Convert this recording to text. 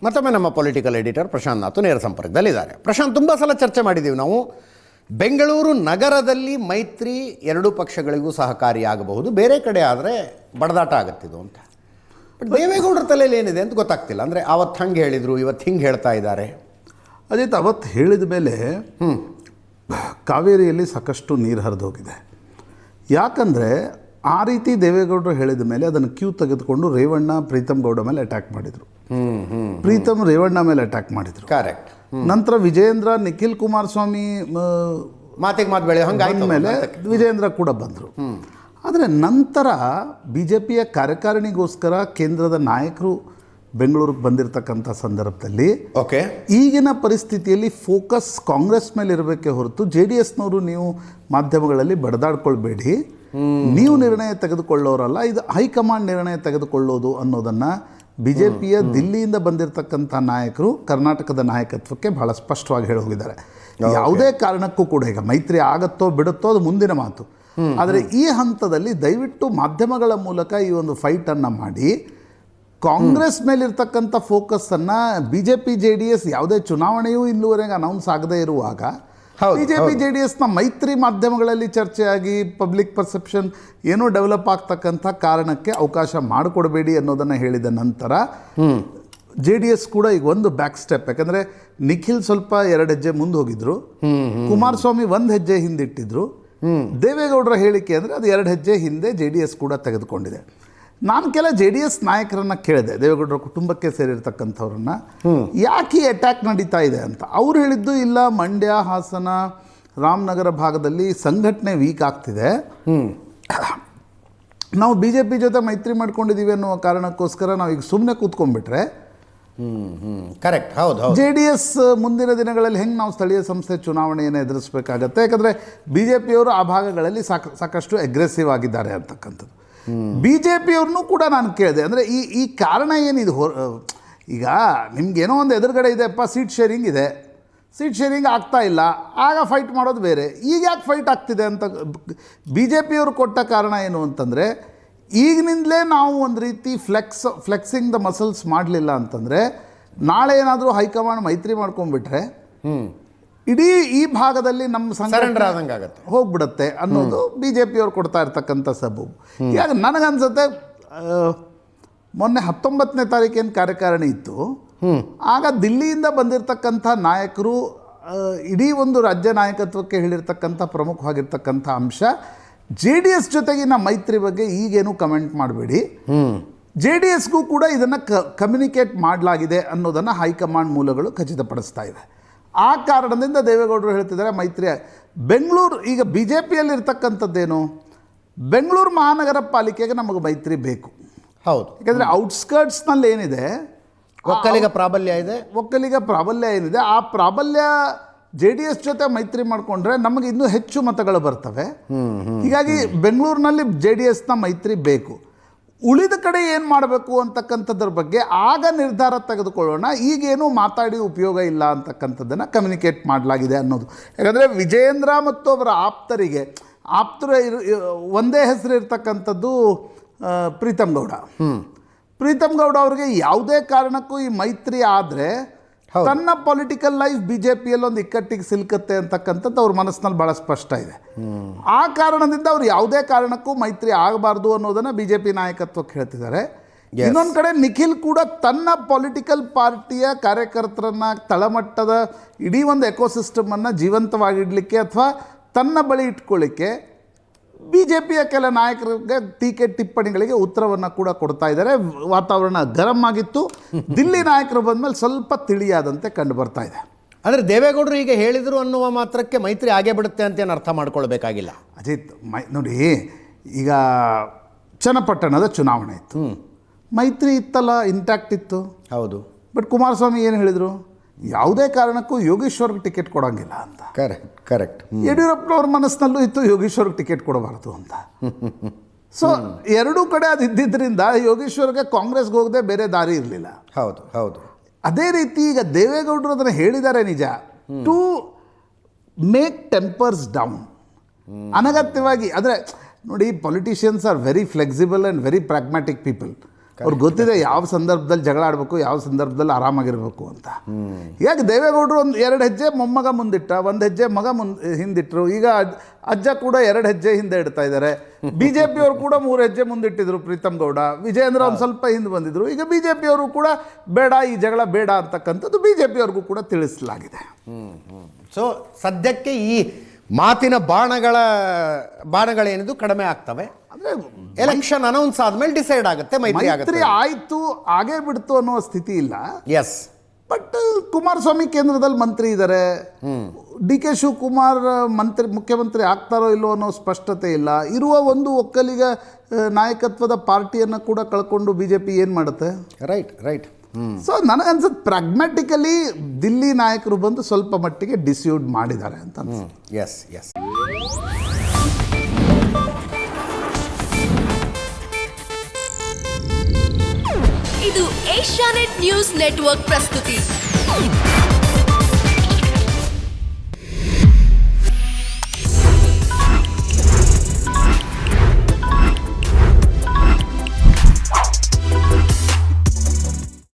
ಮತ್ತೊಮ್ಮೆ ನಮ್ಮ political editor Prashant Nath ನೇರ ಸಂಪರ್ಕದಲ್ಲಿದ್ದಾರೆ. ಪ್ರಶಾಂತ್, ತುಂಬ ಸಲ ಚರ್ಚೆ ಮಾಡಿದ್ದೀವಿ ನಾವು, ಬೆಂಗಳೂರು ನಗರದಲ್ಲಿ ಮೈತ್ರಿ ಎರಡೂ ಪಕ್ಷಗಳಿಗೂ ಸಹಕಾರಿಯಾಗಬಹುದು, ಬೇರೆ ಕಡೆ ಆದರೆ ಬಡದಾಟ ಆಗುತ್ತಿದ್ದು ಅಂತ. ಬಟ್ ದೇವೇಗೌಡರ ತಲೆಯಲ್ಲಿ ಏನಿದೆ ಅಂತ ಗೊತ್ತಾಗ್ತಿಲ್ಲ. ಅಂದರೆ ಅವತ್ತು ಹಂಗೆ ಹೇಳಿದರು, ಇವತ್ತು ಹಿಂಗೆ ಹೇಳ್ತಾ ಇದ್ದಾರೆ. ಅಜಿತ್, ಅವತ್ತು ಹೇಳಿದ ಮೇಲೆ ಕಾವೇರಿಯಲ್ಲಿ ಸಾಕಷ್ಟು ನೀರು ಹರಿದು ಹೋಗಿದೆ. ಯಾಕಂದರೆ ಆ ರೀತಿ ದೇವೇಗೌಡರು ಹೇಳಿದ ಮೇಲೆ ಅದನ್ನು ಕ್ಯೂ ತೆಗೆದುಕೊಂಡು ರೇವಣ್ಣ ಪ್ರೀತಮ್ ಗೌಡ ಮೇಲೆ ಅಟ್ಯಾಕ್ ಮಾಡಿದರು. ಪ್ರೀತಮ್ ರೇವಣ್ಣ ಮೇಲೆ ಅಟ್ಯಾಕ್ ಮಾಡಿದರು. ಕರೆಕ್ಟ್. ನಂತರ ವಿಜಯೇಂದ್ರ ನಿಖಿಲ್ ಕುಮಾರಸ್ವಾಮಿ ಮಾತಿಗೆ ಮಾತು ಬೆಳೆ ಹಂಗೆ ಮೇಲೆ ವಿಜಯೇಂದ್ರ ಕೂಡ ಬಂದರು. ಆದರೆ ನಂತರ ಬಿ ಜೆ ಪಿಯ ಕಾರ್ಯಕಾರಿಣಿಗೋಸ್ಕರ ಕೇಂದ್ರದ ನಾಯಕರು ಬೆಂಗಳೂರಿಗೆ ಬಂದಿರತಕ್ಕಂಥ ಸಂದರ್ಭದಲ್ಲಿ ಈಗಿನ ಪರಿಸ್ಥಿತಿಯಲ್ಲಿ ಫೋಕಸ್ ಕಾಂಗ್ರೆಸ್ ಮೇಲೆ ಇರಬೇಕೇ ಹೊರತು ಜೆ ಡಿ ಎಸ್ನವರು ನೀವು ಮಾಧ್ಯಮಗಳಲ್ಲಿ ಬಡದಾಡ್ಕೊಳ್ಬೇಡಿ, ನೀವು ನಿರ್ಣಯ ತೆಗೆದುಕೊಳ್ಳೋರಲ್ಲ, ಇದು ಹೈಕಮಾಂಡ್ ನಿರ್ಣಯ ತೆಗೆದುಕೊಳ್ಳೋದು ಅನ್ನೋದನ್ನು ಬಿ ಜೆ ಪಿಯ ದಿಲ್ಲಿಯಿಂದ ಬಂದಿರತಕ್ಕಂಥ ನಾಯಕರು ಕರ್ನಾಟಕದ ನಾಯಕತ್ವಕ್ಕೆ ಬಹಳ ಸ್ಪಷ್ಟವಾಗಿ ಹೇಳಿ ಹೋಗಿದ್ದಾರೆ. ಯಾವುದೇ ಕಾರಣಕ್ಕೂ ಕೂಡ ಈಗ ಮೈತ್ರಿ ಆಗತ್ತೋ ಬಿಡುತ್ತೋ ಅದು ಮುಂದಿನ ಮಾತು. ಆದರೆ ಈ ಹಂತದಲ್ಲಿ ದಯವಿಟ್ಟು ಮಾಧ್ಯಮಗಳ ಮೂಲಕ ಈ ಒಂದು ಫೈಟನ್ನು ಮಾಡಿ ಕಾಂಗ್ರೆಸ್ ಮೇಲಿರ್ತಕ್ಕಂಥ ಫೋಕಸ್ಸನ್ನು B J P J D S ಯಾವುದೇ ಚುನಾವಣೆಯೂ ಇಲ್ಲಿವರೆಗೆ ಅನೌನ್ಸ್ ಆಗದೇ ಇರುವಾಗ B J P J D ಎಸ್ನ ಮೈತ್ರಿ ಮಾಧ್ಯಮಗಳಲ್ಲಿ ಚರ್ಚೆಯಾಗಿ ಪಬ್ಲಿಕ್ ಪರ್ಸೆಪ್ಷನ್ ಏನೂ ಡೆವಲಪ್ ಆಗ್ತಕ್ಕಂಥ ಕಾರಣಕ್ಕೆ ಅವಕಾಶ ಮಾಡಿಕೊಡಬೇಡಿ ಅನ್ನೋದನ್ನು ಹೇಳಿದ ನಂತರ ಜೆ ಡಿ ಎಸ್ ಕೂಡ ಈಗ ಒಂದು ಬ್ಯಾಕ್ ಸ್ಟೆಪ್, ಯಾಕಂದರೆ ನಿಖಿಲ್ ಸ್ವಲ್ಪ 2 ಹೆಜ್ಜೆ ಮುಂದೆ ಹೋಗಿದ್ರು, ಕುಮಾರಸ್ವಾಮಿ 1 ಹೆಜ್ಜೆ ಹಿಂದಿಟ್ಟಿದ್ರು, ದೇವೇಗೌಡರ ಹೇಳಿಕೆ ಅಂದರೆ ಅದು 2 ಹೆಜ್ಜೆ ಹಿಂದೆ ಜೆ ಡಿ ಎಸ್ ಕೂಡ ತೆಗೆದುಕೊಂಡಿದೆ. ನಾನು ಕೆಲ ಜೆ ಡಿ ಎಸ್ ನಾಯಕರನ್ನು ಕೇಳಿದೆ, ದೇವೇಗೌಡರ ಕುಟುಂಬಕ್ಕೆ ಸೇರಿರ್ತಕ್ಕಂಥವ್ರನ್ನ, ಯಾಕೆ ಈ ಅಟ್ಯಾಕ್ ನಡೀತಾ ಇದೆ ಅಂತ. ಅವ್ರು ಹೇಳಿದ್ದು, ಇಲ್ಲ ಮಂಡ್ಯ, ಹಾಸನ, ರಾಮನಗರ ಭಾಗದಲ್ಲಿ ಸಂಘಟನೆ ವೀಕ್ ಆಗ್ತಿದೆ, ನಾವು ಬಿ ಜೆ ಪಿ ಜೊತೆ ಮೈತ್ರಿ ಮಾಡ್ಕೊಂಡಿದ್ದೀವಿ ಅನ್ನೋ ಕಾರಣಕ್ಕೋಸ್ಕರ ನಾವು ಈಗ ಸುಮ್ಮನೆ ಕೂತ್ಕೊಂಡ್ಬಿಟ್ರೆ ಕರೆಕ್ಟ್. ಹೌದು. ಜೆ ಡಿ ಎಸ್ ಮುಂದಿನ ದಿನಗಳಲ್ಲಿ ಹೆಂಗೆ ನಾವು ಸ್ಥಳೀಯ ಸಂಸ್ಥೆ ಚುನಾವಣೆಯನ್ನು ಎದುರಿಸಬೇಕಾಗತ್ತೆ, ಯಾಕಂದರೆ ಬಿ ಜೆ ಪಿಯವರು ಆ ಭಾಗಗಳಲ್ಲಿ ಸಾಕಷ್ಟು ಅಗ್ರೆಸಿವ್ ಆಗಿದ್ದಾರೆ ಅಂತಕ್ಕಂಥದ್ದು. ಬಿ ಜೆ ಪಿಯವ್ರನ್ನೂ ಕೂಡ ನಾನು ಕೇಳಿದೆ, ಅಂದರೆ ಈ ಕಾರಣ ಏನಿದು, ಈಗ ನಿಮ್ಗೇನೋ ಒಂದು ಎದುರುಗಡೆ ಇದೆಪ್ಪ, ಸೀಟ್ ಶೇರಿಂಗ್ ಇದೆ, ಸೀಟ್ ಶೇರಿಂಗ್ ಆಗ್ತಾ ಇಲ್ಲ, ಆಗ ಫೈಟ್ ಮಾಡೋದು ಬೇರೆ, ಈಗ ಯಾಕೆ ಫೈಟ್ ಆಗ್ತಿದೆ ಅಂತ ಬಿ ಜೆ ಪಿಯವರು ಕೊಟ್ಟ ಕಾರಣ ಏನು ಅಂತಂದರೆ, ಈಗಿನಿಂದಲೇ ನಾವು ಒಂದು ರೀತಿ ಫ್ಲೆಕ್ಸಿಂಗ್ ದ ಮಸಲ್ಸ್ ಮಾಡಲಿಲ್ಲ ಅಂತಂದರೆ ನಾಳೆ ಏನಾದರೂ ಹೈಕಮಾಂಡ್ ಮೈತ್ರಿ ಮಾಡ್ಕೊಂಡ್ಬಿಟ್ರೆ ಇಡೀ ಈ ಭಾಗದಲ್ಲಿ ನಮ್ಮ ಸರೆಂಡರ್ ಆದಂಗೆ ಆಗುತ್ತೆ, ಹೋಗ್ಬಿಡುತ್ತೆ ಅನ್ನೋದು ಬಿ ಜೆ ಪಿಯವ್ರು ಕೊಡ್ತಾ ಇರ್ತಕ್ಕಂಥ ಸಬೂಬು. ಈಗ ನನಗನ್ಸುತ್ತೆ, ಮೊನ್ನೆ 19ನೇ ತಾರೀಕೇನು ಕಾರ್ಯಕಾರಿಣಿ ಇತ್ತು, ಆಗ ದಿಲ್ಲಿಯಿಂದ ಬಂದಿರತಕ್ಕಂಥ ನಾಯಕರು ಇಡೀ ಒಂದು ರಾಜ್ಯ ನಾಯಕತ್ವಕ್ಕೆ ಹೇಳಿರ್ತಕ್ಕಂಥ ಪ್ರಮುಖವಾಗಿರ್ತಕ್ಕಂಥ ಅಂಶ, ಜೆ ಡಿ ಎಸ್ ಜೊತೆಗಿನ ಮೈತ್ರಿ ಬಗ್ಗೆ ಈಗೇನು ಕಮೆಂಟ್ ಮಾಡಬೇಡಿ, ಜೆ ಡಿ ಎಸ್ಗೂ ಕೂಡ ಇದನ್ನು ಕಮ್ಯುನಿಕೇಟ್ ಮಾಡಲಾಗಿದೆ ಅನ್ನೋದನ್ನು ಹೈಕಮಾಂಡ್ ಮೂಲಗಳು ಖಚಿತಪಡಿಸ್ತಾ ಇವೆ. ಆ ಕಾರಣದಿಂದ ದೇವೇಗೌಡರು ಹೇಳ್ತಿದ್ದಾರೆ ಮೈತ್ರಿ. ಬೆಂಗಳೂರು ಈಗ ಬಿ ಜೆ ಪಿಯಲ್ಲಿ ಇರ್ತಕ್ಕಂಥದ್ದೇನು, ಬೆಂಗಳೂರು ಮಹಾನಗರ ಪಾಲಿಕೆಗೆ ನಮಗೆ ಮೈತ್ರಿ ಬೇಕು. ಹೌದು, ಯಾಕಂದರೆ ಔಟ್ಸ್ಕರ್ಟ್ಸ್ನಲ್ಲಿ ಏನಿದೆ ಒಕ್ಕಲಿಗ ಪ್ರಾಬಲ್ಯ ಇದೆ, ಒಕ್ಕಲಿಗ ಪ್ರಾಬಲ್ಯ ಏನಿದೆ, ಆ ಪ್ರಾಬಲ್ಯ ಜೆ ಡಿ ಎಸ್ ಜೊತೆ ಮೈತ್ರಿ ಮಾಡಿಕೊಂಡ್ರೆ ನಮಗೆ ಇನ್ನೂ ಹೆಚ್ಚು ಮತಗಳು ಬರ್ತವೆ. ಹೀಗಾಗಿ ಬೆಂಗಳೂರಿನಲ್ಲಿ ಜೆ ಡಿ ಎಸ್ನ ಮೈತ್ರಿ ಬೇಕು. ಉಳಿದ ಕಡೆ ಏನು ಮಾಡಬೇಕು ಅಂತಕ್ಕಂಥದ್ರ ಬಗ್ಗೆ ಆಗ ನಿರ್ಧಾರ ತೆಗೆದುಕೊಳ್ಳೋಣ, ಈಗೇನು ಮಾತಾಡಿ ಉಪಯೋಗ ಇಲ್ಲ ಅಂತಕ್ಕಂಥದ್ದನ್ನು ಕಮ್ಯುನಿಕೇಟ್ ಮಾಡಲಾಗಿದೆ ಅನ್ನೋದು. ಯಾಕಂದರೆ ವಿಜಯೇಂದ್ರ ಮತ್ತು ಅವರ ಆಪ್ತರು ಒಂದೇ ಹೆಸರು ಇರ್ತಕ್ಕಂಥದ್ದು ಪ್ರೀತಮ್ ಗೌಡ. ಪ್ರೀತಮ್ ಗೌಡ ಅವರಿಗೆ ಯಾವುದೇ ಕಾರಣಕ್ಕೂ ಈ ಮೈತ್ರಿ ಆದರೆ ತನ್ನ ಪೊಲಿಟಿಕಲ್ ಲೈಫ್ ಬಿ ಜೆ ಪಿಯಲ್ಲಿ ಒಂದು ಇಕ್ಕಟ್ಟಿಗೆ ಸಿಲುಕತ್ತೆ ಅಂತಕ್ಕಂಥದ್ದು ಅವ್ರ ಮನಸ್ಸಿನಲ್ಲಿ ಭಾಳ ಸ್ಪಷ್ಟ ಇದೆ. ಆ ಕಾರಣದಿಂದ ಅವ್ರು ಯಾವುದೇ ಕಾರಣಕ್ಕೂ ಮೈತ್ರಿ ಆಗಬಾರ್ದು ಅನ್ನೋದನ್ನು ಬಿ ಜೆ ಪಿ ನಾಯಕತ್ವಕ್ಕೆ ಹೇಳ್ತಿದ್ದಾರೆ. ಇನ್ನೊಂದು ಕಡೆ ನಿಖಿಲ್ ಕೂಡ ತನ್ನ ಪೊಲಿಟಿಕಲ್ ಪಾರ್ಟಿಯ ಕಾರ್ಯಕರ್ತರನ್ನು, ತಳಮಟ್ಟದ ಇಡೀ ಒಂದು ಎಕೋಸಿಸ್ಟಮನ್ನು ಜೀವಂತವಾಗಿಡಲಿಕ್ಕೆ ಅಥವಾ ತನ್ನ ಬಳಿ ಇಟ್ಕೊಳ್ಳಿಕ್ಕೆ ಬಿ ಜೆ ಪಿಯ ಕೆಲ ನಾಯಕರಿಗೆ ಟೀಕೆ ಟಿಪ್ಪಣಿಗಳಿಗೆ ಉತ್ತರವನ್ನು ಕೂಡ ಕೊಡ್ತಾ ಇದ್ದಾರೆ. ವಾತಾವರಣ ಗರಂ ಆಗಿತ್ತು. ದಿಲ್ಲಿ ನಾಯಕರು ಬಂದಮೇಲೆ ಸ್ವಲ್ಪ ತಿಳಿಯಾದಂತೆ ಕಂಡು ಬರ್ತಾ ಇದೆ. ಅಂದರೆ ದೇವೇಗೌಡರು ಈಗ ಹೇಳಿದರು ಅನ್ನುವ ಮಾತ್ರಕ್ಕೆ ಮೈತ್ರಿ ಆಗೇ ಬಿಡುತ್ತೆ ಅಂತ ಏನು ಅರ್ಥ ಮಾಡ್ಕೊಳ್ಬೇಕಾಗಿಲ್ಲ. ಅಜಿತ್, ನೋಡಿ, ಈಗ ಚನ್ನಪಟ್ಟಣದ ಚುನಾವಣೆ ಇತ್ತು, ಮೈತ್ರಿ ಇತ್ತಲ್ಲ, ಇಂಟ್ಯಾಕ್ಟ್ ಇತ್ತು. ಹೌದು. ಬಟ್ ಕುಮಾರಸ್ವಾಮಿ ಏನು ಹೇಳಿದರು, ಯಾವುದೇ ಕಾರಣಕ್ಕೂ ಯೋಗೇಶ್ವರ್ಗೆ ಟಿಕೆಟ್ ಕೊಡೋಂಗಿಲ್ಲ ಅಂತ. ಕರೆಕ್ಟ್. ಯಡಿಯೂರಪ್ಪನವ್ರ ಮನಸ್ಸಿನಲ್ಲೂ ಇತ್ತು ಯೋಗೇಶ್ವರ್ಗೆ ಟಿಕೆಟ್ ಕೊಡಬಾರ್ದು ಅಂತ. ಸೊ ಎರಡೂ ಕಡೆ ಅದು ಇದ್ದಿದ್ದರಿಂದ ಯೋಗೇಶ್ವರ್ಗೆ ಕಾಂಗ್ರೆಸ್ಗೆ ಹೋಗದೆ ಬೇರೆ ದಾರಿ ಇರಲಿಲ್ಲ. ಹೌದು. ಅದೇ ರೀತಿ ಈಗ ದೇವೇಗೌಡರು ಅದನ್ನು ಹೇಳಿದ್ದಾರೆ ನಿಜ, ಟು ಮೇಕ್ ಟೆಂಪರ್ಸ್ ಡೌನ್ ಅನಗತ್ಯವಾಗಿ. ಆದರೆ ನೋಡಿ, politicians are very flexible and very pragmatic people. ಅವ್ರಿಗೆ ಗೊತ್ತಿದೆ ಯಾವ ಸಂದರ್ಭದಲ್ಲಿ ಜಗಳ ಆಡಬೇಕು, ಯಾವ ಸಂದರ್ಭದಲ್ಲಿ ಆರಾಮಾಗಿರ್ಬೇಕು ಅಂತ. ಹೀಗಾಗಿ ದೇವೇಗೌಡರು ಒಂದು 2 ಹೆಜ್ಜೆ ಮೊಮ್ಮಗ ಮುಂದಿಟ್ಟ, 1 ಹೆಜ್ಜೆ ಮಗ ಹಿಂದಿಟ್ಟರು. ಈಗ ಅಜ್ಜ ಕೂಡ 2 ಹೆಜ್ಜೆ ಹಿಂದೆ ಇಡ್ತಾ ಇದ್ದಾರೆ. BJP ಅವರು ಕೂಡ 3 ಹೆಜ್ಜೆ ಮುಂದಿಟ್ಟಿದ್ರು. ಪ್ರೀತಮ್ ಗೌಡ, ವಿಜಯೇಂದ್ರ ಒಂದು ಸ್ವಲ್ಪ ಹಿಂದೆ ಬಂದಿದ್ರು. ಈಗ BJP ಅವರು ಕೂಡ ಬೇಡ, ಈ ಜಗಳ ಬೇಡ ಅಂತಕ್ಕಂಥದ್ದು BJP ಅವ್ರಿಗೂ ಕೂಡ ತಿಳಿಸಲಾಗಿದೆ. ಸೊ ಸದ್ಯಕ್ಕೆ ಈ ಮಾತಿನ ಬಾಣಗಳೇನಿದು ಕಡಿಮೆ ಆಗ್ತವೆ. ಅಂದರೆ ಎಲೆಕ್ಷನ್ ಅನೌನ್ಸ್ ಆದ್ಮೇಲೆ ಡಿಸೈಡ್ ಆಗುತ್ತೆ, ಮೈತ್ರಿ ಆಯಿತು ಆಗೇ ಬಿಡ್ತು ಅನ್ನೋ ಸ್ಥಿತಿ ಇಲ್ಲ. ಎಸ್, ಬಟ್ ಕುಮಾರಸ್ವಾಮಿ ಕೇಂದ್ರದಲ್ಲಿ ಮಂತ್ರಿ ಇದ್ದಾರೆ. DK ಶಿವಕುಮಾರ್ ಮುಖ್ಯಮಂತ್ರಿ ಆಗ್ತಾರೋ ಇಲ್ಲೋ ಅನ್ನೋ ಸ್ಪಷ್ಟತೆ ಇಲ್ಲ. ಇರುವ ಒಂದು ಒಕ್ಕಲಿಗ ನಾಯಕತ್ವದ ಪಾರ್ಟಿಯನ್ನು ಕೂಡ ಕಳ್ಕೊಂಡು BJP ಏನು ಮಾಡುತ್ತೆ? ರೈಟ್. ಸೊ ನನಗನ್ಸುತ್ತೆ ಪ್ರಾಗ್ಮ್ಯಾಟಿಕಲಿ ದಿಲ್ಲಿ ನಾಯಕರು ಬಂದು ಸ್ವಲ್ಪ ಮಟ್ಟಿಗೆ ಡಿಸ್ಯೂಡ್ ಮಾಡಿದ್ದಾರೆ ಅಂತ ಅನ್ಸುತ್ತೆ. ಎಸ್. ಇದು ಏಷ್ಯಾನೆಟ್ ನ್ಯೂಸ್ ನೆಟ್ವರ್ಕ್ ಪ್ರಸ್ತುತಿ.